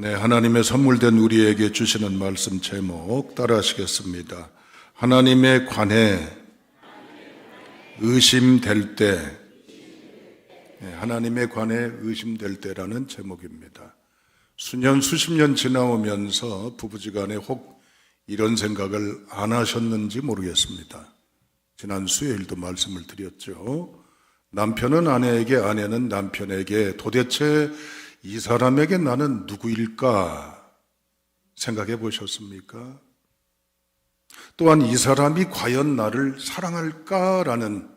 네, 하나님의 선물된 우리에게 주시는 말씀 제목 따라하시겠습니다. 하나님에 관해 의심될 때, 하나님에 관해 의심될 때라는 제목입니다. 수년, 수십 년 지나오면서 부부지간에 혹 이런 생각을 안 하셨는지 모르겠습니다. 지난 수요일도 말씀을 드렸죠. 남편은 아내에게, 아내는 남편에게 도대체 이 사람에게 나는 누구일까 생각해 보셨습니까? 또한 이 사람이 과연 나를 사랑할까라는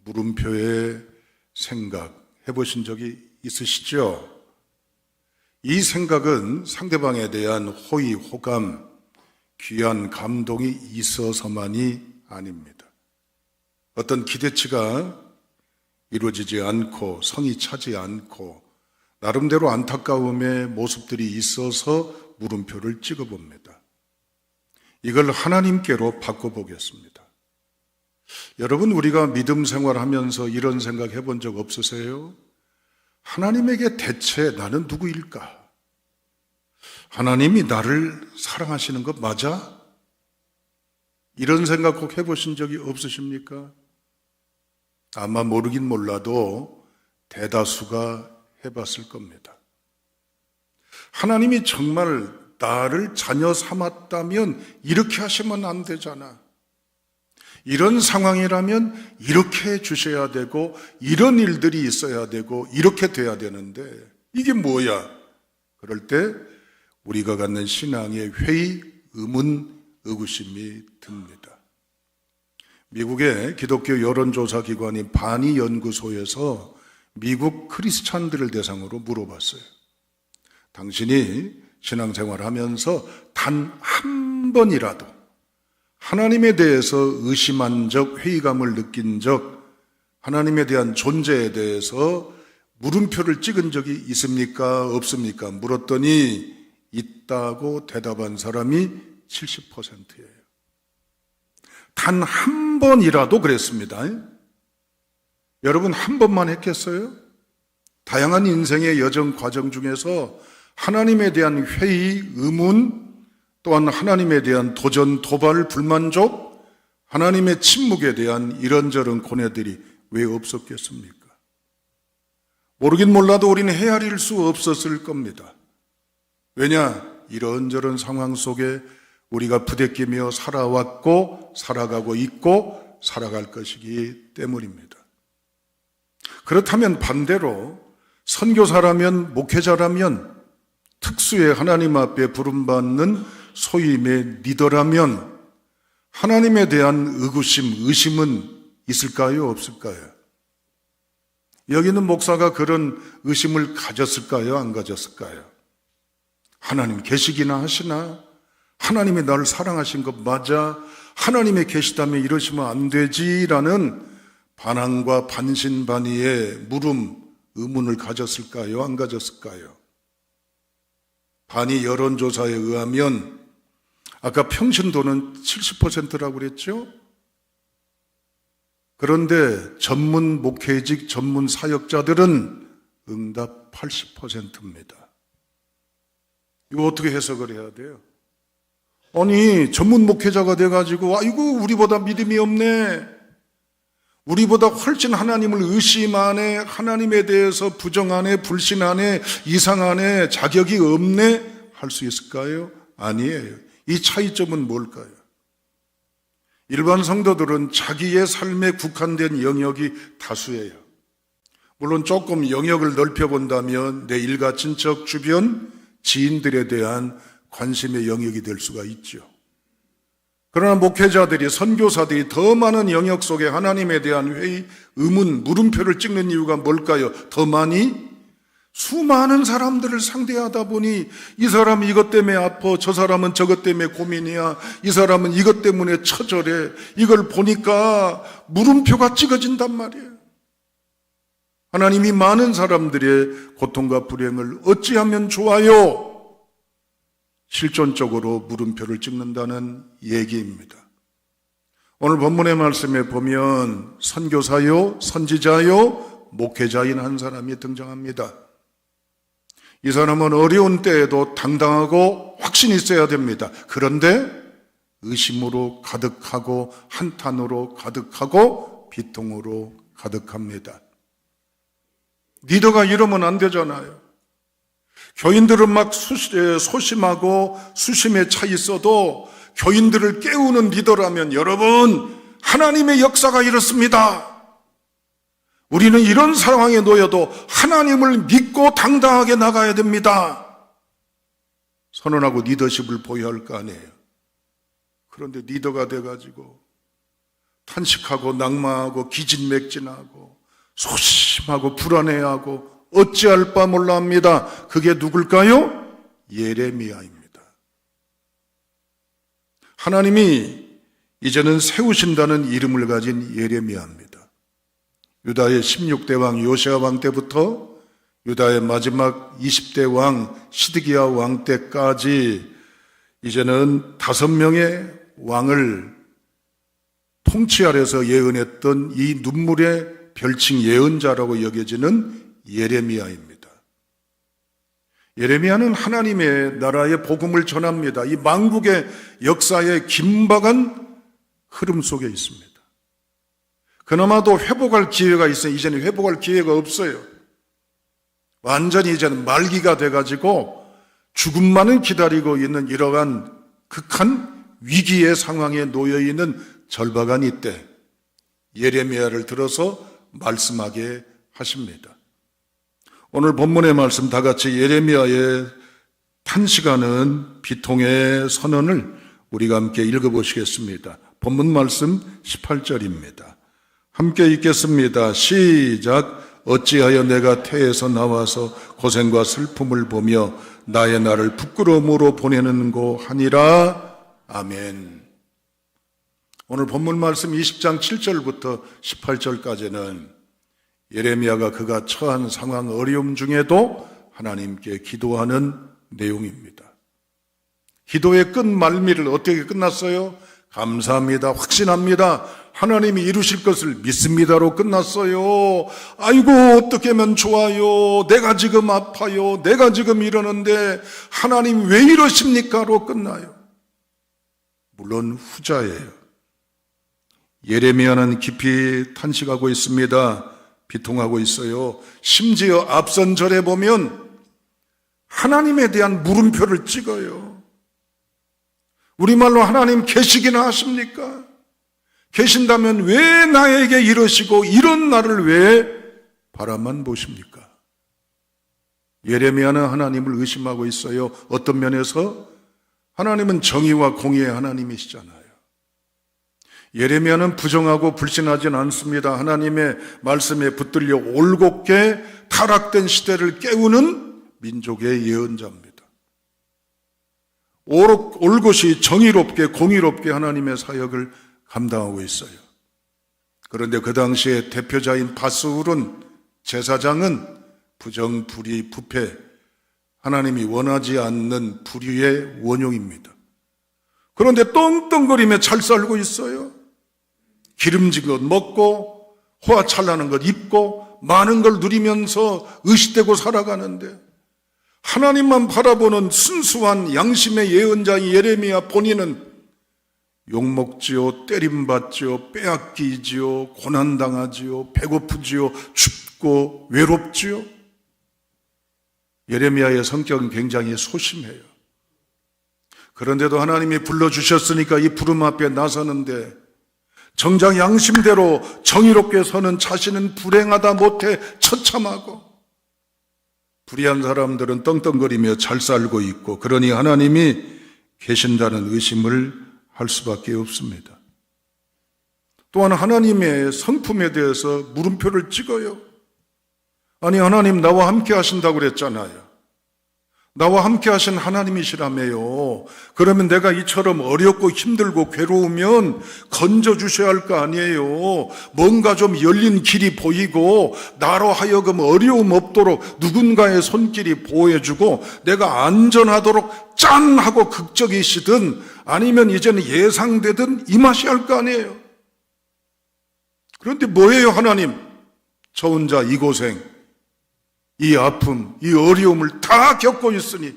물음표의 생각해 보신 적이 있으시죠? 이 생각은 상대방에 대한 호의, 호감, 귀한 감동이 있어서만이 아닙니다. 어떤 기대치가 이루어지지 않고 성이 차지 않고 나름대로 안타까움의 모습들이 있어서 물음표를 찍어봅니다. 이걸 하나님께로 바꿔보겠습니다. 여러분, 우리가 믿음 생활하면서 이런 생각 해본 적 없으세요? 하나님에게 대체 나는 누구일까? 하나님이 나를 사랑하시는 것 맞아? 이런 생각 꼭 해보신 적이 없으십니까? 아마 모르긴 몰라도 대다수가 해봤을 겁니다. 하나님이 정말 나를 자녀 삼았다면 이렇게 하시면 안 되잖아. 이런 상황이라면 이렇게 해주셔야 되고 이런 일들이 있어야 되고 이렇게 돼야 되는데 이게 뭐야? 그럴 때 우리가 갖는 신앙의 회의, 의문, 의구심이 듭니다. 미국의 기독교 여론조사 기관인 바니 연구소에서 미국 크리스찬들을 대상으로 물어봤어요. 당신이 신앙생활하면서 단 한 번이라도 하나님에 대해서 의심한 적, 회의감을 느낀 적, 하나님에 대한 존재에 대해서 물음표를 찍은 적이 있습니까? 없습니까? 물었더니 있다고 대답한 사람이 70%예요. 단 한 번이라도 그랬습니다. 여러분, 한 번만 했겠어요? 다양한 인생의 여정 과정 중에서 하나님에 대한 회의, 의문, 또한 하나님에 대한 도전, 도발, 불만족, 하나님의 침묵에 대한 이런저런 고뇌들이 왜 없었겠습니까? 모르긴 몰라도 우리는 헤아릴 수 없었을 겁니다. 왜냐? 이런저런 상황 속에 우리가 부대끼며 살아왔고 살아가고 있고 살아갈 것이기 때문입니다. 그렇다면 반대로 선교사라면, 목회자라면, 특수의 하나님 앞에 부름받는 소임의 리더라면 하나님에 대한 의구심, 의심은 있을까요? 없을까요? 여기는 목사가 그런 의심을 가졌을까요? 안 가졌을까요? 하나님 계시기나 하시나? 하나님이 나를 사랑하신 것 맞아? 하나님이 계시다면 이러시면 안 되지라는 반항과 반신반의의 물음, 의문을 가졌을까요? 안 가졌을까요? 반의 여론조사에 의하면 아까 평신도는 70%라고 그랬죠? 그런데 전문 목회직, 전문 사역자들은 응답 80%입니다. 이거 어떻게 해석을 해야 돼요? 아니, 전문 목회자가 돼가지고 아이고 우리보다 믿음이 없네, 우리보다 훨씬 하나님을 의심하네, 하나님에 대해서 부정하네, 불신하네, 이상하네, 자격이 없네 할 수 있을까요? 아니에요. 이 차이점은 뭘까요? 일반 성도들은 자기의 삶에 국한된 영역이 다수예요. 물론 조금 영역을 넓혀본다면 내 일가, 친척, 주변, 지인들에 대한 관심의 영역이 될 수가 있죠. 그러나 목회자들이, 선교사들이 더 많은 영역 속에 하나님에 대한 회의, 의문, 물음표를 찍는 이유가 뭘까요? 더 많이 수많은 사람들을 상대하다 보니 이 사람이 이것 때문에 아파, 저 사람은 저것 때문에 고민이야, 이 사람은 이것 때문에 처절해, 이걸 보니까 물음표가 찍어진단 말이에요. 하나님이 많은 사람들의 고통과 불행을 어찌하면 좋아요? 실존적으로 물음표를 찍는다는 얘기입니다. 오늘 본문의 말씀에 보면 선교사요, 선지자요, 목회자인 한 사람이 등장합니다. 이 사람은 어려운 때에도 당당하고 확신이 있어야 됩니다. 그런데 의심으로 가득하고 한탄으로 가득하고 비통으로 가득합니다. 리더가 이러면 안 되잖아요. 교인들은 막 소심하고 수심에 차 있어도 교인들을 깨우는 리더라면 여러분, 하나님의 역사가 이렇습니다. 우리는 이런 상황에 놓여도 하나님을 믿고 당당하게 나가야 됩니다. 선언하고 리더십을 보여야 할 거 아니에요. 그런데 리더가 돼가지고 탄식하고 낙마하고 기진맥진하고 소심하고 불안해하고 어찌할 바 몰라 합니다. 그게 누굴까요? 예레미야입니다. 하나님이 이제는 세우신다는 이름을 가진 예레미야입니다. 유다의 16대 왕 요시야 왕 때부터 유다의 마지막 20대 왕 시드기야 왕 때까지 이제는 5명의 왕을 통치 아래서 예언했던 이 눈물의 별칭 예언자라고 여겨지는 예레미야입니다. 예레미야는 하나님의 나라의 복음을 전합니다. 이 만국의 역사의 긴박한 흐름 속에 있습니다. 그나마도 회복할 기회가 있어요. 이제는 회복할 기회가 없어요. 완전히 이제는 말기가 돼가지고 죽음만은 기다리고 있는 이러한 극한 위기의 상황에 놓여있는 절박한 이때 예레미야를 들어서 말씀하게 하십니다. 오늘 본문의 말씀 다 같이 예레미야의 탄식하는 비통의 선언을 우리가 함께 읽어보시겠습니다. 본문 말씀 18절입니다. 함께 읽겠습니다. 시작. 어찌하여 내가 태에서 나와서 고생과 슬픔을 보며 나의 날을 부끄러움으로 보내는고 하니라. 아멘. 오늘 본문 말씀 20장 7절부터 18절까지는 예레미야가 그가 처한 상황 어려움 중에도 하나님께 기도하는 내용입니다. 기도의 끝 말미를 어떻게 끝났어요? 감사합니다. 확신합니다. 하나님이 이루실 것을 믿습니다로 끝났어요. 아이고 어떻게 하면 좋아요. 내가 지금 아파요. 내가 지금 이러는데 하나님 왜 이러십니까?로 끝나요. 물론 후자예요. 예레미야는 깊이 탄식하고 있습니다. 비통하고 있어요. 심지어 앞선 절에 보면 하나님에 대한 물음표를 찍어요. 우리말로 하나님 계시기나 하십니까? 계신다면 왜 나에게 이러시고 이런 나를 왜 바라만 보십니까? 예레미야는 하나님을 의심하고 있어요. 어떤 면에서 하나님은 정의와 공의의 하나님이시잖아요. 예레미야는 부정하고 불신하진 않습니다. 하나님의 말씀에 붙들려 올곧게 타락된 시대를 깨우는 민족의 예언자입니다. 올곧이 정의롭게 공의롭게 하나님의 사역을 감당하고 있어요. 그런데 그 당시에 대표자인 바스울은 제사장은 부정, 불의, 부패, 하나님이 원하지 않는 불의의 원흉입니다. 그런데 떵떵거리며 잘 살고 있어요. 기름진 것 먹고 호화찬란한 것 입고 많은 걸 누리면서 의식되고 살아가는데 하나님만 바라보는 순수한 양심의 예언자인 예레미야 본인은 욕먹지요, 때림받지요, 빼앗기지요, 고난당하지요, 배고프지요, 춥고 외롭지요. 예레미야의 성격은 굉장히 소심해요. 그런데도 하나님이 불러주셨으니까 이 부름 앞에 나서는데 정작 양심대로 정의롭게 서는 자신은 불행하다 못해 처참하고 불의한 사람들은 떵떵거리며 잘 살고 있고 그러니 하나님이 계신다는 의심을 할 수밖에 없습니다. 또한 하나님의 성품에 대해서 물음표를 찍어요. 아니 하나님 나와 함께 하신다고 그랬잖아요. 나와 함께 하신 하나님이시라며요. 그러면 내가 이처럼 어렵고 힘들고 괴로우면 건져주셔야 할 거 아니에요. 뭔가 좀 열린 길이 보이고 나로 하여금 어려움 없도록 누군가의 손길이 보호해주고 내가 안전하도록 짠 하고 극적이시든 아니면 이제는 예상되든 임하셔야 할 거 아니에요. 그런데 뭐예요 하나님? 저 혼자 이 고생. 이 아픔, 이 어려움을 다 겪고 있으니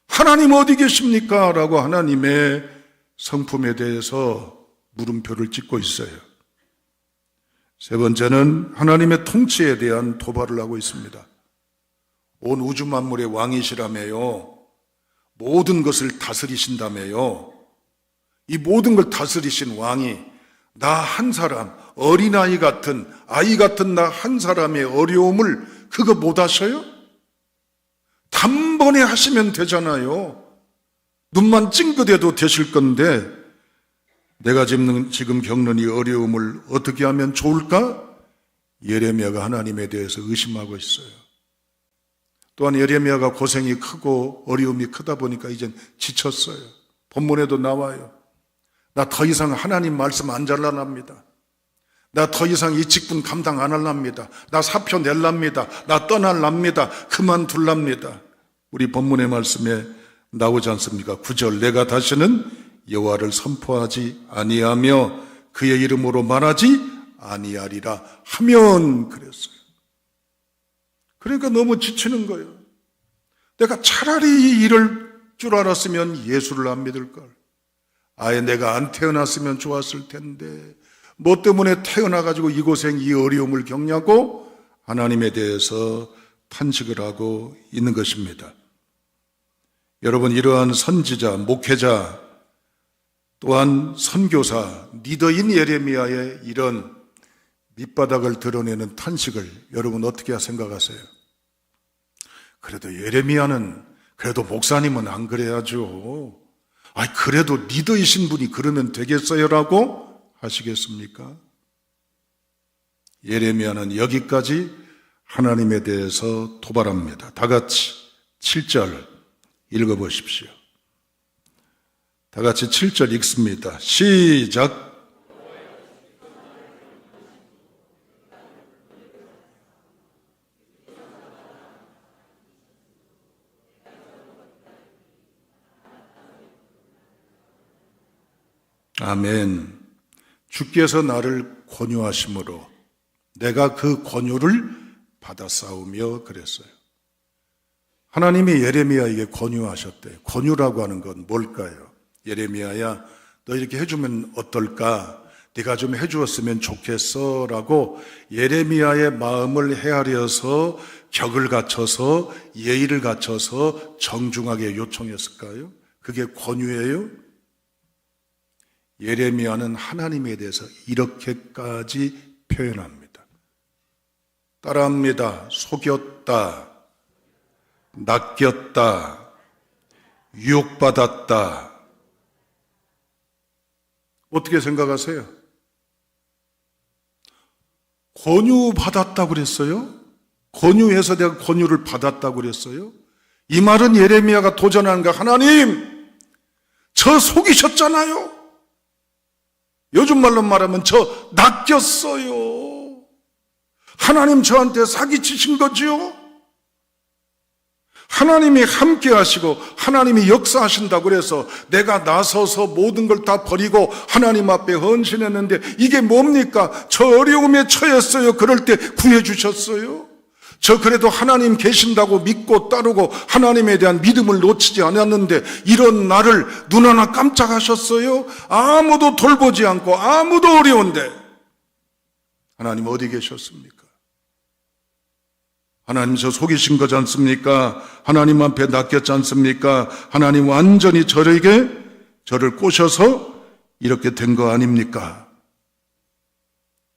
하나님 어디 계십니까? 라고 하나님의 성품에 대해서 물음표를 찍고 있어요. 세 번째는 하나님의 통치에 대한 도발을 하고 있습니다. 온 우주 만물의 왕이시라며요. 모든 것을 다스리신다며요. 이 모든 걸 다스리신 왕이 나 한 사람, 어린아이 같은, 아이 같은 나 한 사람의 어려움을 그거 못 하셔요? 단번에 하시면 되잖아요. 눈만 찡긋해도 되실 건데 내가 지금 겪는 이 어려움을 어떻게 하면 좋을까? 예레미야가 하나님에 대해서 의심하고 있어요. 또한 예레미야가 고생이 크고 어려움이 크다 보니까 이젠 지쳤어요. 본문에도 나와요. 나 더 이상 하나님 말씀 안 잘라납니다. 나 더 이상 이 직분 감당 안 할랍니다. 나 사표 낼랍니다. 나 떠날랍니다. 그만둘랍니다. 우리 본문의 말씀에 나오지 않습니까? 9절 내가 다시는 여호와를 선포하지 아니하며 그의 이름으로 말하지 아니하리라 하면 그랬어요. 그러니까 너무 지치는 거예요. 내가 차라리 이럴 줄 알았으면 예수를 안 믿을 걸. 아예 내가 안 태어났으면 좋았을 텐데 뭐 때문에 태어나가지고 이 고생 이 어려움을 겪냐고 하나님에 대해서 탄식을 하고 있는 것입니다. 여러분 이러한 선지자, 목회자 또한 선교사, 리더인 예레미야의 이런 밑바닥을 드러내는 탄식을 여러분 어떻게 생각하세요? 그래도 예레미야는 그래도 목사님은 안 그래야죠. 그래도 리더이신 분이 그러면 되겠어요라고 하시겠습니까? 예레미야는 여기까지 하나님에 대해서 도발합니다. 다 같이 7절 읽어보십시오. 다 같이 7절 읽습니다. 시작. 아멘. 주께서 나를 권유하심으로 내가 그 권유를 받아싸우며 그랬어요. 하나님이 예레미야에게 권유하셨대요. 권유라고 하는 건 뭘까요? 예레미야야, 너 이렇게 해주면 어떨까? 네가 좀 해주었으면 좋겠어 라고 예레미야의 마음을 헤아려서 격을 갖춰서 예의를 갖춰서 정중하게 요청했을까요? 그게 권유예요? 예레미야는 하나님에 대해서 이렇게까지 표현합니다. 따라합니다. 속였다, 낚였다, 유혹받았다. 어떻게 생각하세요? 권유받았다고 그랬어요? 권유해서 내가 권유를 받았다고 그랬어요? 이 말은 예레미야가 도전하는 거, 하나님, 저 속이셨잖아요. 요즘 말로 말하면 저 낚였어요. 하나님 저한테 사기치신 거지요? 하나님이 함께 하시고 하나님이 역사하신다고 그래서 내가 나서서 모든 걸 다 버리고 하나님 앞에 헌신했는데 이게 뭡니까? 저 어려움에 처했어요. 그럴 때 구해주셨어요. 저 그래도 하나님 계신다고 믿고 따르고 하나님에 대한 믿음을 놓치지 않았는데 이런 나를 눈 하나 깜짝하셨어요? 아무도 돌보지 않고 아무도 어려운데 하나님 어디 계셨습니까? 하나님 저 속이신 거지 않습니까? 하나님 앞에 낚였지 않습니까? 하나님 완전히 저를 꼬셔서 이렇게 된 거 아닙니까?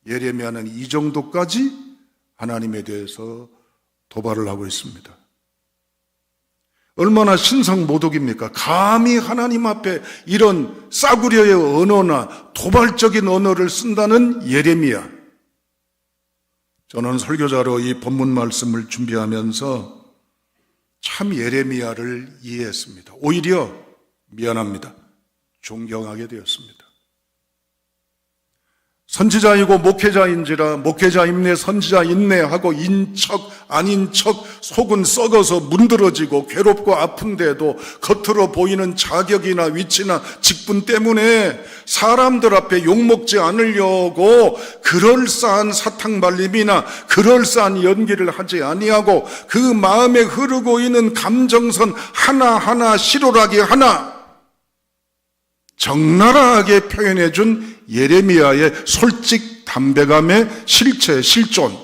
예레미야는 이 정도까지 하나님에 대해서 도발을 하고 있습니다. 얼마나 신성모독입니까? 감히 하나님 앞에 이런 싸구려의 언어나 도발적인 언어를 쓴다는 예레미야. 저는 설교자로 이 본문 말씀을 준비하면서 참 예레미야를 이해했습니다. 오히려 미안합니다. 존경하게 되었습니다. 선지자이고 목회자인지라 목회자임내 선지자인내 하고 인척 아닌 척 속은 썩어서 문드러지고 괴롭고 아픈데도 겉으로 보이는 자격이나 위치나 직분 때문에 사람들 앞에 욕먹지 않으려고 그럴싸한 사탕발림이나 그럴싸한 연기를 하지 아니하고 그 마음에 흐르고 있는 감정선 하나하나 실오라기 하나 적나라하게 표현해 준 예레미야의 솔직 담대감의 실체, 실존.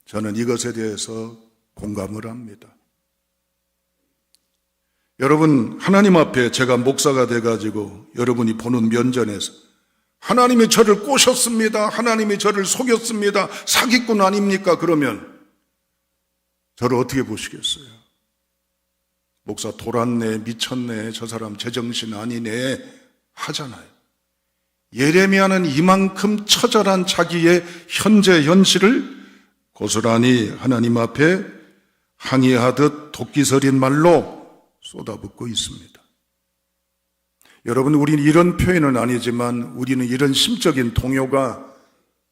저는 이것에 대해서 공감을 합니다. 여러분, 하나님 앞에 제가 목사가 돼가지고 여러분이 보는 면전에서 하나님이 저를 꼬셨습니다. 하나님이 저를 속였습니다. 사기꾼 아닙니까? 그러면 저를 어떻게 보시겠어요? 목사 돌았네, 미쳤네, 저 사람 제정신 아니네 하잖아요. 예레미야는 이만큼 처절한 자기의 현재 현실을 고스란히 하나님 앞에 항의하듯 도끼서린 말로 쏟아붓고 있습니다. 여러분, 우리는 이런 표현은 아니지만 우리는 이런 심적인 동요가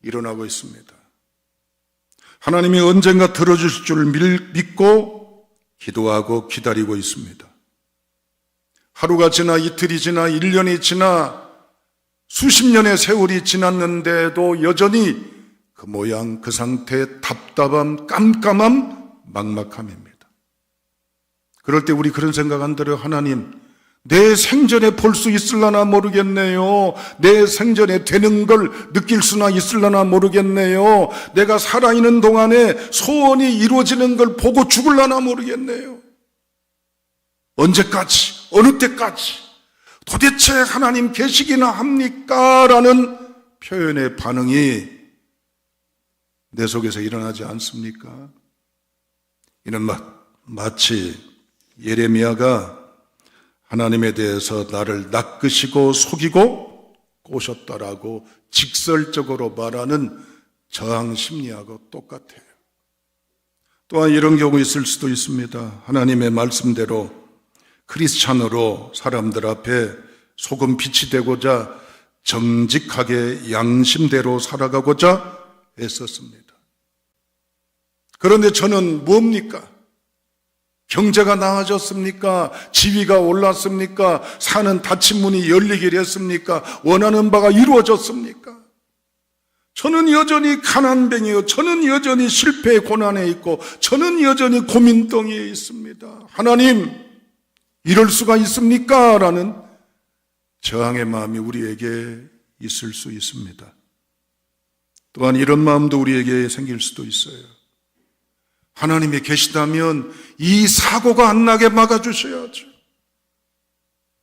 일어나고 있습니다. 하나님이 언젠가 들어주실 줄 믿고 기도하고 기다리고 있습니다. 하루가 지나 이틀이 지나 1년이 지나 수십 년의 세월이 지났는데도 여전히 그 모양 그 상태의 답답함, 깜깜함, 막막함입니다. 그럴 때 우리 그런 생각 안 들어요? 하나님, 내 생전에 볼 수 있을라나 모르겠네요. 내 생전에 되는 걸 느낄 수나 있을라나 모르겠네요. 내가 살아있는 동안에 소원이 이루어지는 걸 보고 죽을라나 모르겠네요. 언제까지, 어느 때까지 도대체 하나님 계시기나 합니까? 라는 표현의 반응이 내 속에서 일어나지 않습니까? 이는 마치 예레미야가 하나님에 대해서 나를 낚으시고 속이고 꼬셨다라고 직설적으로 말하는 저항 심리하고 똑같아요. 또한 이런 경우 있을 수도 있습니다. 하나님의 말씀대로 크리스찬으로 사람들 앞에 소금 빛이 되고자 정직하게 양심대로 살아가고자 애썼습니다. 그런데 저는 뭡니까? 경제가 나아졌습니까? 지위가 올랐습니까? 사는 닫힌 문이 열리기를 했습니까? 원하는 바가 이루어졌습니까? 저는 여전히 가난뱅이요. 저는 여전히 실패의 고난에 있고 저는 여전히 고민덩이에 있습니다. 하나님, 이럴 수가 있습니까? 라는 저항의 마음이 우리에게 있을 수 있습니다. 또한 이런 마음도 우리에게 생길 수도 있어요. 하나님이 계시다면 이 사고가 안 나게 막아주셔야죠.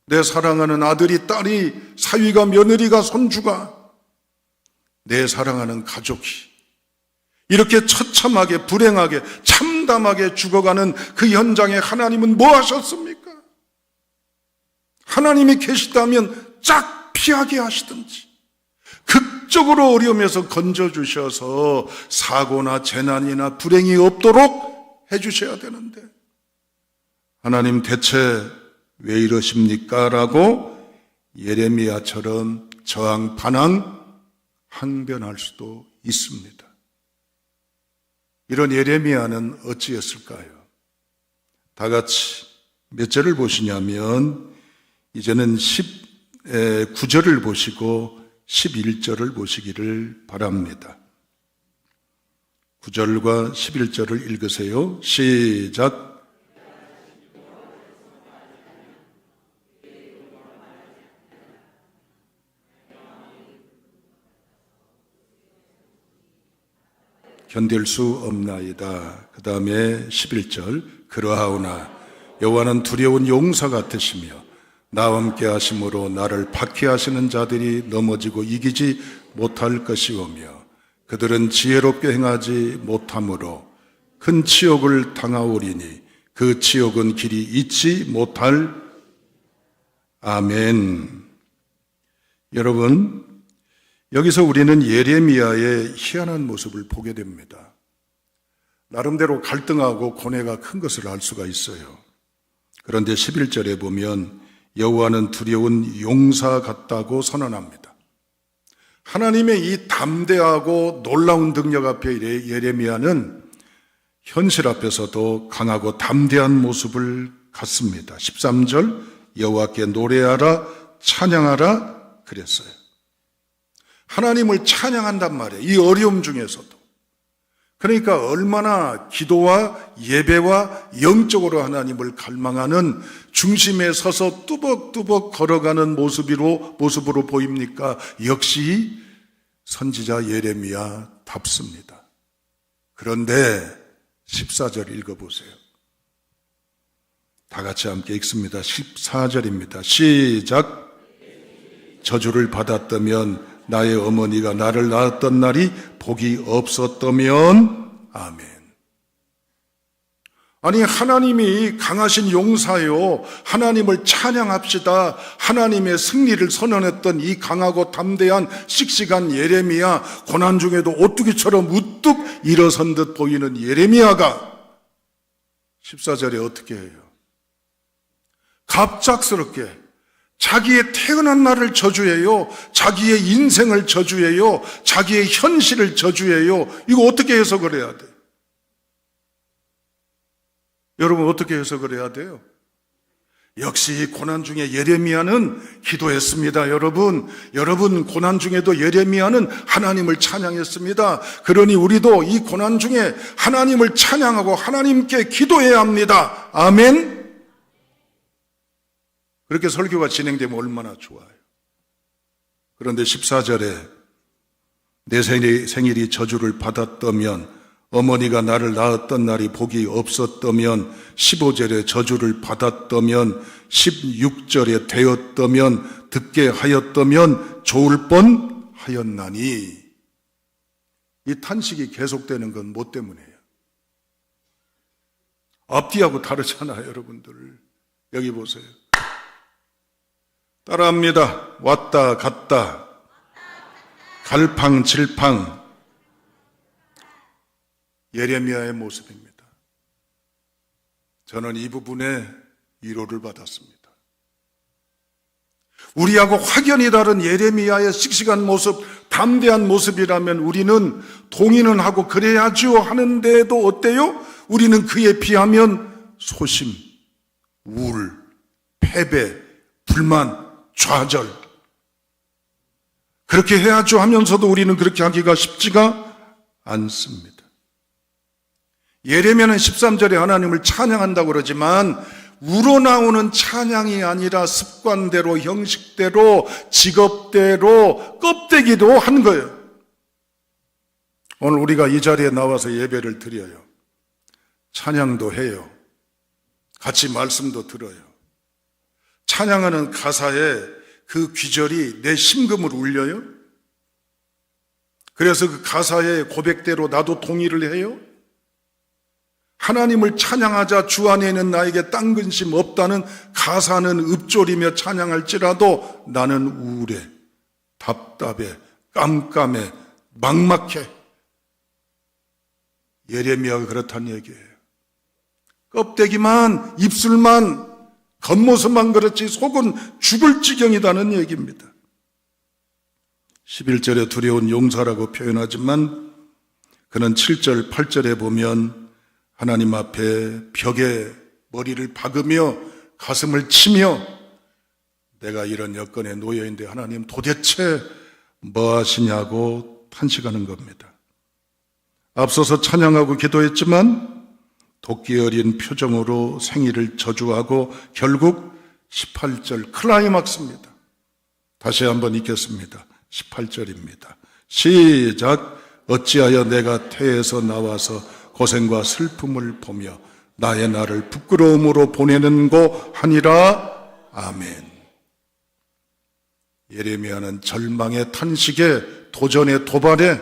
내 사랑하는 아들이, 딸이, 사위가, 며느리가, 손주가, 내 사랑하는 가족이 이렇게 처참하게, 불행하게, 참담하게 죽어가는 그 현장에 하나님은 뭐 하셨습니까? 하나님이 계시다면 쫙 피하게 하시든지 극적으로 어려움에서 건져주셔서 사고나 재난이나 불행이 없도록 해주셔야 되는데 하나님 대체 왜 이러십니까? 라고 예레미야처럼 저항, 반항, 항변할 수도 있습니다. 이런 예레미야는 어찌했을까요? 다 같이 몇 절을 보시냐면 이제는 9절을 보시고 11절을 보시기를 바랍니다. 9절과 11절을 읽으세요. 시작. 견딜 수 없나이다. 그 다음에 11절. 그러하오나 여호와는 두려운 용사 같으시며 나와 함께 하심으로 나를 박해하시는 자들이 넘어지고 이기지 못할 것이오며 그들은 지혜롭게 행하지 못함으로 큰 치욕을 당하오리니 그 치욕은 길이 잊지 못할. 아멘. 여러분, 여기서 우리는 예레미야의 희한한 모습을 보게 됩니다. 나름대로 갈등하고 고뇌가 큰 것을 알 수가 있어요. 그런데 11절에 보면 여호와는 두려운 용사 같다고 선언합니다. 하나님의 이 담대하고 놀라운 능력 앞에 예레미야는 현실 앞에서도 강하고 담대한 모습을 갖습니다. 13절 여호와께 노래하라 찬양하라 그랬어요. 하나님을 찬양한단 말이에요. 이 어려움 중에서도. 그러니까 얼마나 기도와 예배와 영적으로 하나님을 갈망하는 중심에 서서 뚜벅뚜벅 걸어가는 모습으로 보입니까? 역시 선지자 예레미야답습니다. 그런데 14절 읽어보세요. 다 같이 함께 읽습니다. 14절입니다. 시작. 저주를 받았다면 나의 어머니가 나를 낳았던 날이 복이 없었다면 아멘. 아니 하나님이 강하신 용사요, 하나님을 찬양합시다, 하나님의 승리를 선언했던 이 강하고 담대한 씩씩한 예레미야, 고난 중에도 오뚜기처럼 우뚝 일어선 듯 보이는 예레미야가 14절에 어떻게 해요? 갑작스럽게 자기의 태어난 날을 저주해요. 자기의 인생을 저주해요. 자기의 현실을 저주해요. 이거 어떻게 해석을 해야 돼요? 여러분 어떻게 해석을 해야 돼요? 역시 고난 중에 예레미야는 기도했습니다. 여러분 고난 중에도 예레미야는 하나님을 찬양했습니다. 그러니 우리도 이 고난 중에 하나님을 찬양하고 하나님께 기도해야 합니다. 아멘. 그렇게 설교가 진행되면 얼마나 좋아요. 그런데 14절에 내 생일이 저주를 받았다면, 어머니가 나를 낳았던 날이 복이 없었다면, 15절에 저주를 받았다면, 16절에 되었다면, 듣게 하였다면 좋을 뻔 하였나니. 이 탄식이 계속되는 건 뭐 때문이에요? 앞뒤하고 다르잖아요, 여러분들. 여기 보세요. 따라합니다. 왔다 갔다 갈팡질팡. 예레미야의 모습입니다. 저는 이 부분에 위로를 받았습니다. 우리하고 확연히 다른 예레미야의 씩씩한 모습, 담대한 모습이라면 우리는 동의는 하고 그래야죠 하는데도 어때요? 우리는 그에 비하면 소심, 우울, 패배, 불만, 좌절, 그렇게 해야죠 하면서도 우리는 그렇게 하기가 쉽지가 않습니다. 예레미야는 13절에 하나님을 찬양한다고 그러지만 우러나오는 찬양이 아니라 습관대로, 형식대로, 직업대로, 껍데기도 한 거예요. 오늘 우리가 이 자리에 나와서 예배를 드려요. 찬양도 해요. 같이 말씀도 들어요. 찬양하는 가사에 그 귀절이 내 심금을 울려요? 그래서 그 가사의 고백대로 나도 동의를 해요? 하나님을 찬양하자 주 안에 있는 나에게 딴 근심 없다는 가사는 읊조리며 찬양할지라도 나는 우울해, 답답해, 깜깜해, 막막해. 예레미야가 그렇다는 얘기예요. 껍데기만, 입술만, 겉모습만 그렇지 속은 죽을 지경이다는 얘기입니다. 11절에 두려운 용사라고 표현하지만 그는 7절, 8절에 보면 하나님 앞에 벽에 머리를 박으며 가슴을 치며 내가 이런 여건에 놓여있는데 하나님 도대체 뭐 하시냐고 탄식하는 겁니다. 앞서서 찬양하고 기도했지만 도끼 어린 표정으로 생일을 저주하고 결국 18절 클라이막스입니다. 다시 한번 읽겠습니다. 18절입니다. 시작. 어찌하여 내가 태에서 나와서 고생과 슬픔을 보며 나의 날을 부끄러움으로 보내는고 하니라. 아멘. 예레미야는 절망의 탄식에 도전의 도발에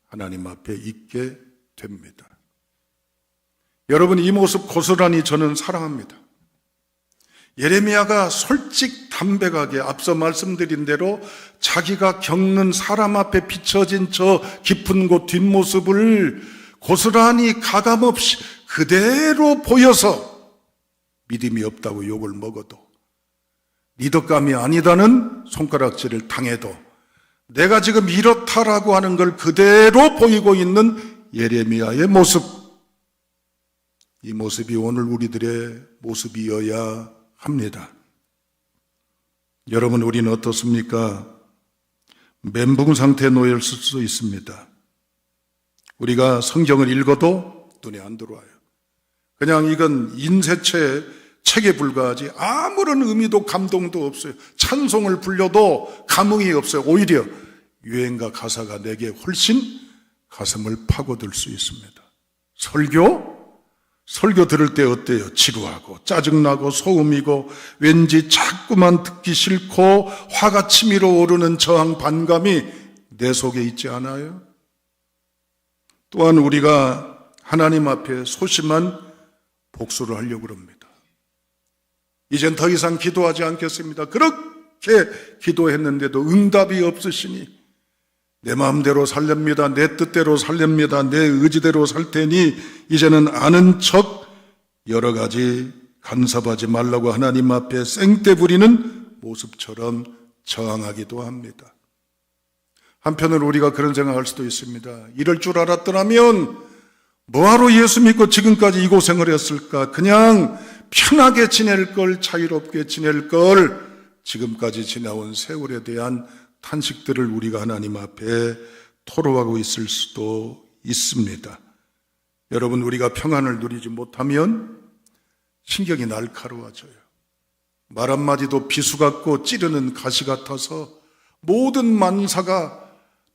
하나님 앞에 있게 됩니다. 여러분, 이 모습 고스란히 저는 사랑합니다. 예레미야가 솔직담백하게 앞서 말씀드린 대로 자기가 겪는 사람 앞에 비춰진 저 깊은 곳 뒷모습을 고스란히 가감없이 그대로 보여서 믿음이 없다고 욕을 먹어도, 리더감이 아니다는 손가락질을 당해도 내가 지금 이렇다라고 하는 걸 그대로 보이고 있는 예레미야의 모습. 이 모습이 오늘 우리들의 모습이어야 합니다. 여러분, 우리는 어떻습니까? 멘붕 상태에 놓여 있을 수 있습니다. 우리가 성경을 읽어도 눈에 안 들어와요. 그냥 이건 인쇄체 책에 불과하지 아무런 의미도 감동도 없어요. 찬송을 불려도 감흥이 없어요. 오히려 유행가 가사가 내게 훨씬 가슴을 파고들 수 있습니다. 설교 들을 때 어때요? 지루하고 짜증나고 소음이고 왠지 자꾸만 듣기 싫고 화가 치밀어 오르는 저항 반감이 내 속에 있지 않아요? 또한 우리가 하나님 앞에 소심한 복수를 하려고 합니다. 이젠 더 이상 기도하지 않겠습니다. 그렇게 기도했는데도 응답이 없으시니 내 마음대로 살렵니다. 내 뜻대로 살렵니다. 내 의지대로 살 테니 이제는 아는 척 여러 가지 간섭하지 말라고 하나님 앞에 생떼 부리는 모습처럼 저항하기도 합니다. 한편으로 우리가 그런 생각할 수도 있습니다. 이럴 줄 알았더라면 뭐하러 예수 믿고 지금까지 이 고생을 했을까? 그냥 편하게 지낼 걸, 자유롭게 지낼 걸, 지금까지 지나온 세월에 대한 탄식들을 우리가 하나님 앞에 토로하고 있을 수도 있습니다. 여러분, 우리가 평안을 누리지 못하면 신경이 날카로워져요. 말 한마디도 비수 같고 찌르는 가시 같아서 모든 만사가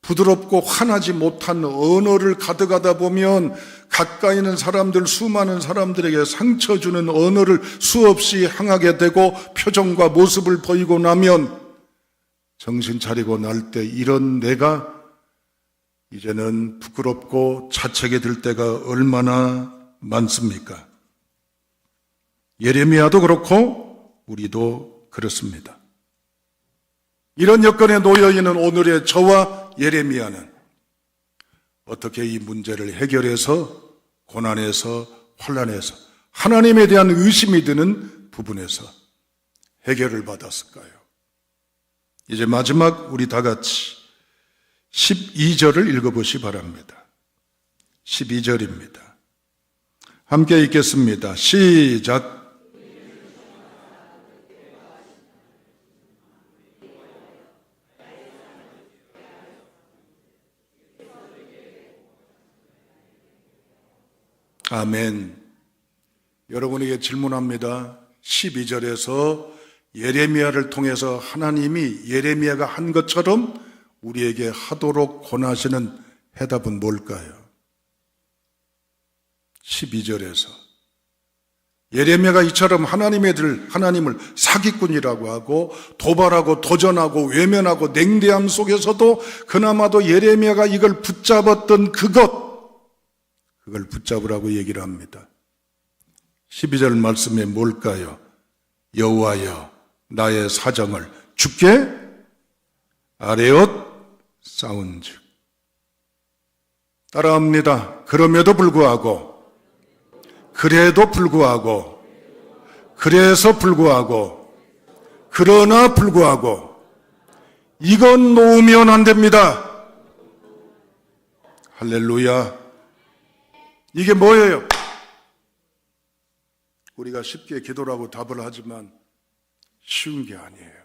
부드럽고 환하지 못한 언어를 가득하다 보면 가까이 있는 사람들, 수많은 사람들에게 상처 주는 언어를 수없이 향하게 되고 표정과 모습을 보이고 나면 정신 차리고 날 때 이런 내가 이제는 부끄럽고 자책이 들 때가 얼마나 많습니까? 예레미야도 그렇고 우리도 그렇습니다. 이런 여건에 놓여 있는 오늘의 저와 예레미야는 어떻게 이 문제를 해결해서 고난에서 환난에서 하나님에 대한 의심이 드는 부분에서 해결을 받았을까요? 이제 마지막 우리 다 같이 12절을 읽어보시 바랍니다. 12절입니다. 함께 읽겠습니다. 시작. 아멘. 여러분에게 질문합니다. 12절에서 예레미야를 통해서 하나님이 예레미야가 한 것처럼 우리에게 하도록 권하시는 해답은 뭘까요? 12절에서 예레미야가 이처럼 하나님을 사기꾼이라고 하고 도발하고 도전하고 외면하고 냉대함 속에서도 그나마도 예레미야가 이걸 붙잡았던 그걸 붙잡으라고 얘기를 합니다. 12절 말씀에 뭘까요? 여호와여 나의 사정을 주께 아뢰었 싸운즉. 따라합니다. 그럼에도 불구하고, 그래도 불구하고, 그래서 불구하고, 그러나 불구하고 이건 놓으면 안 됩니다. 할렐루야. 이게 뭐예요? 우리가 쉽게 기도라고 답을 하지만 쉬운 게 아니에요.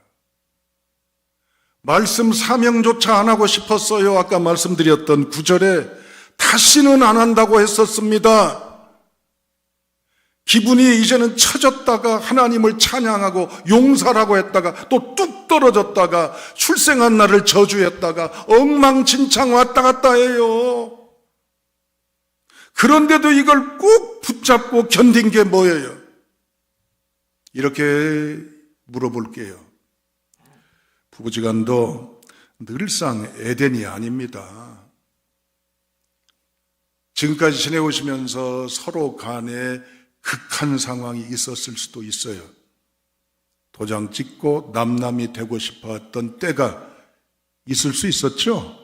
말씀 사명조차 안 하고 싶었어요. 아까 말씀드렸던 9절에 다시는 안 한다고 했었습니다. 기분이 이제는 처졌다가 하나님을 찬양하고 용서라고 했다가 또 뚝 떨어졌다가 출생한 날을 저주했다가 엉망진창 왔다 갔다 해요. 그런데도 이걸 꼭 붙잡고 견딘 게 뭐예요? 이렇게 물어볼게요. 부부지간도 늘상 에덴이 아닙니다. 지금까지 지내오시면서 서로 간에 극한 상황이 있었을 수도 있어요. 도장 찍고 남남이 되고 싶었던 때가 있을 수 있었죠.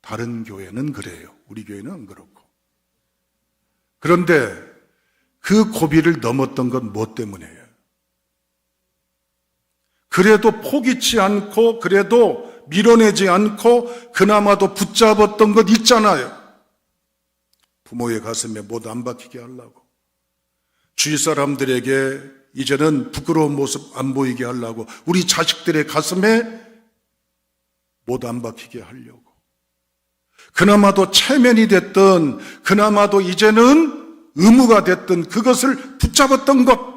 다른 교회는 그래요. 우리 교회는 안 그렇고. 그런데 그 고비를 넘었던 건 뭐 때문이에요? 그래도 포기치 않고 그래도 밀어내지 않고 그나마도 붙잡았던 것 있잖아요. 부모의 가슴에 못 안 박히게 하려고, 주위 사람들에게 이제는 부끄러운 모습 안 보이게 하려고, 우리 자식들의 가슴에 못 안 박히게 하려고, 그나마도 체면이 됐던, 그나마도 이제는 의무가 됐던 그것을 붙잡았던 것,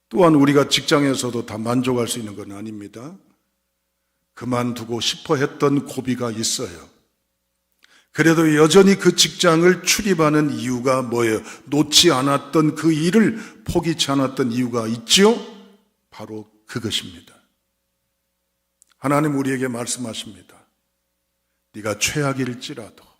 또한 우리가 직장에서도 다 만족할 수 있는 건 아닙니다. 그만두고 싶어 했던 고비가 있어요. 그래도 여전히 그 직장을 출입하는 이유가 뭐예요? 놓지 않았던 그 일을 포기치 않았던 이유가 있지요? 바로 그것입니다. 하나님 우리에게 말씀하십니다. 네가 최악일지라도,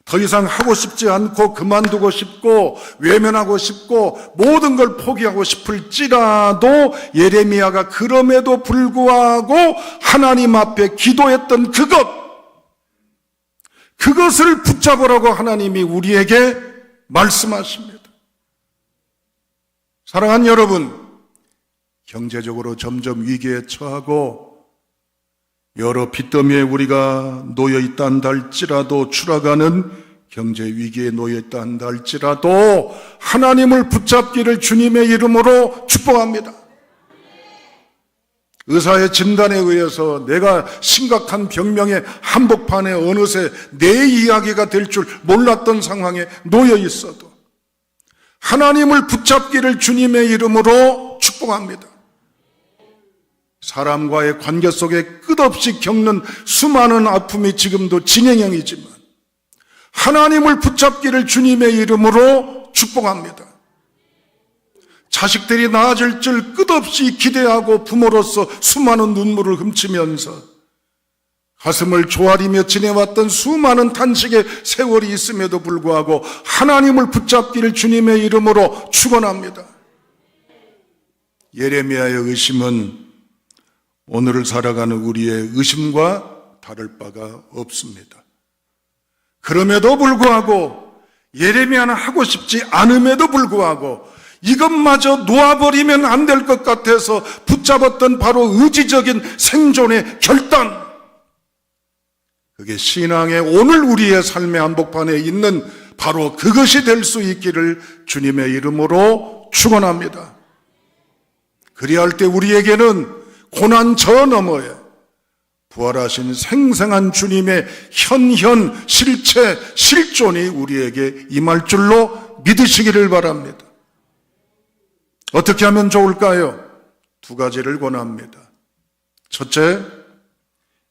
더 이상 하고 싶지 않고 그만두고 싶고 외면하고 싶고 모든 걸 포기하고 싶을지라도, 예레미야가 그럼에도 불구하고 하나님 앞에 기도했던 그것을 붙잡으라고 하나님이 우리에게 말씀하십니다. 사랑하는 여러분, 경제적으로 점점 위기에 처하고 여러 빚더미에 우리가 놓여 있다 한다 할지라도, 추락하는 경제 위기에 놓여 있다 한다 할지라도 하나님을 붙잡기를 주님의 이름으로 축복합니다. 의사의 진단에 의해서 내가 심각한 병명의 한복판에 어느새 내 이야기가 될 줄 몰랐던 상황에 놓여 있어도 하나님을 붙잡기를 주님의 이름으로 축복합니다. 사람과의 관계 속에 끝없이 겪는 수많은 아픔이 지금도 진행형이지만 하나님을 붙잡기를 주님의 이름으로 축복합니다. 자식들이 나아질 줄 끝없이 기대하고 부모로서 수많은 눈물을 훔치면서 가슴을 조아리며 지내왔던 수많은 탄식의 세월이 있음에도 불구하고 하나님을 붙잡기를 주님의 이름으로 축원합니다. 예레미야의 의심은 오늘을 살아가는 우리의 의심과 다를 바가 없습니다. 그럼에도 불구하고, 예레미야는 하고 싶지 않음에도 불구하고 이것마저 놓아버리면 안 될 것 같아서 붙잡았던 바로 의지적인 생존의 결단, 그게 신앙의 오늘 우리의 삶의 한복판에 있는 바로 그것이 될 수 있기를 주님의 이름으로 축원합니다. 그리할 때 우리에게는 고난 저 너머에 부활하신 생생한 주님의 현현 실체 실존이 우리에게 임할 줄로 믿으시기를 바랍니다. 어떻게 하면 좋을까요? 두 가지를 권합니다. 첫째,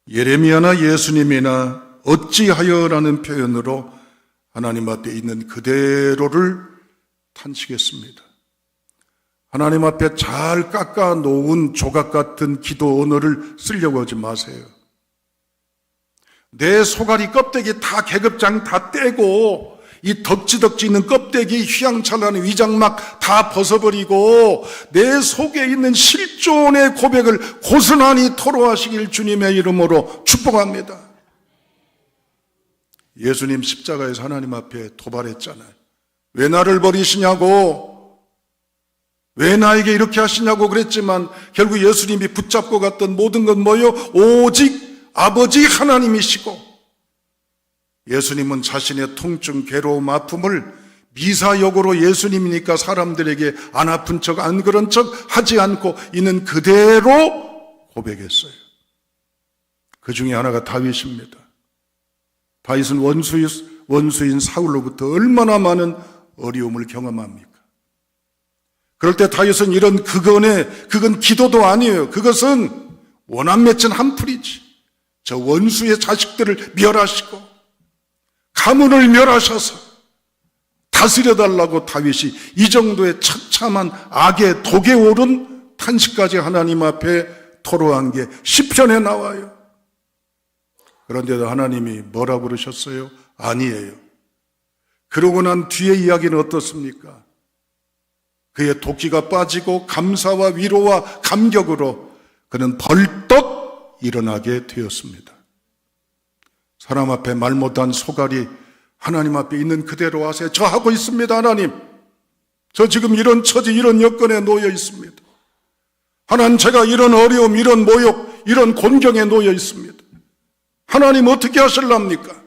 예레미야나 예수님이나 어찌하여라는 표현으로 하나님 앞에 있는 그대로를 탄식했습니다. 하나님 앞에 잘 깎아 놓은 조각 같은 기도 언어를 쓰려고 하지 마세요. 내 소갈이 껍데기 다 계급장 다 떼고 이 덕지덕지 있는 껍데기 휘황찬란한 위장막 다 벗어버리고 내 속에 있는 실존의 고백을 고스란히 토로하시길 주님의 이름으로 축복합니다. 예수님 십자가에서 하나님 앞에 도발했잖아요. 왜 나를 버리시냐고, 왜 나에게 이렇게 하시냐고 그랬지만 결국 예수님이 붙잡고 갔던 모든 건 뭐요? 오직 아버지 하나님이시고, 예수님은 자신의 통증, 괴로움, 아픔을 미사역으로 예수님이니까 사람들에게 안 아픈 척, 안 그런 척 하지 않고 있는 그대로 고백했어요. 그 중에 하나가 다윗입니다. 다윗은 원수인 사울로부터 얼마나 많은 어려움을 경험합니까? 그럴 때 다윗은 이런 그건 기도도 아니에요. 그것은 원한 맺힌 한풀이지. 저 원수의 자식들을 멸하시고 가문을 멸하셔서 다스려달라고 다윗이 이 정도의 처참한 악의 독에 오른 탄식까지 하나님 앞에 토로한 게 시편에 나와요. 그런데도 하나님이 뭐라고 그러셨어요? 아니에요. 그러고 난 뒤에 이야기는 어떻습니까? 그의 도끼가 빠지고 감사와 위로와 감격으로 그는 벌떡 일어나게 되었습니다. 사람 앞에 말 못한 소갈이 하나님 앞에 있는 그대로 하세요. 저 하고 있습니다, 하나님. 저 지금 이런 처지, 이런 여건에 놓여 있습니다. 하나님, 제가 이런 어려움, 이런 모욕, 이런 곤경에 놓여 있습니다. 하나님 어떻게 하실랍니까?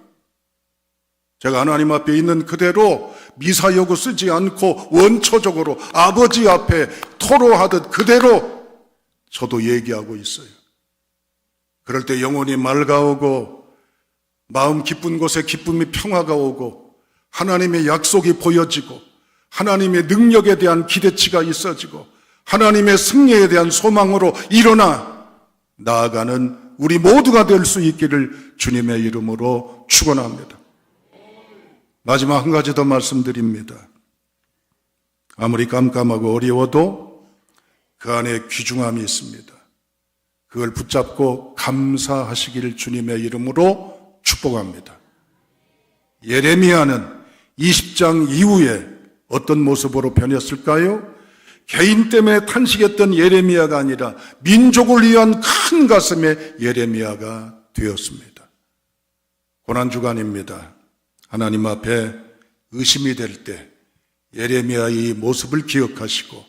제가 하나님 앞에 있는 그대로 미사여구 쓰지 않고 원초적으로 아버지 앞에 토로하듯 그대로 저도 얘기하고 있어요. 그럴 때 영혼이 맑아오고 마음 기쁜 곳에 기쁨이 평화가 오고 하나님의 약속이 보여지고 하나님의 능력에 대한 기대치가 있어지고 하나님의 승리에 대한 소망으로 일어나 나아가는 우리 모두가 될 수 있기를 주님의 이름으로 축원합니다. 마지막 한 가지 더 말씀드립니다. 아무리 깜깜하고 어려워도 그 안에 귀중함이 있습니다. 그걸 붙잡고 감사하시기를 주님의 이름으로 축복합니다. 예레미야는 20장 이후에 어떤 모습으로 변했을까요? 개인 때문에 탄식했던 예레미야가 아니라 민족을 위한 큰 가슴의 예레미야가 되었습니다. 고난주간입니다. 하나님 앞에 의심이 될 때 예레미야의 모습을 기억하시고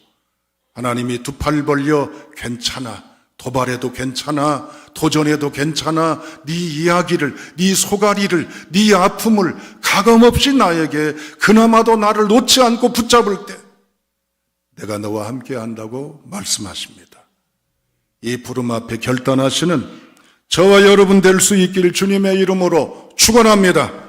하나님이 두 팔 벌려 괜찮아, 도발해도 괜찮아, 도전해도 괜찮아, 네 이야기를, 네 소가리를, 네 아픔을 가감없이 나에게 그나마도 나를 놓지 않고 붙잡을 때 내가 너와 함께 한다고 말씀하십니다. 이 부름 앞에 결단하시는 저와 여러분 될 수 있기를 주님의 이름으로 축원합니다.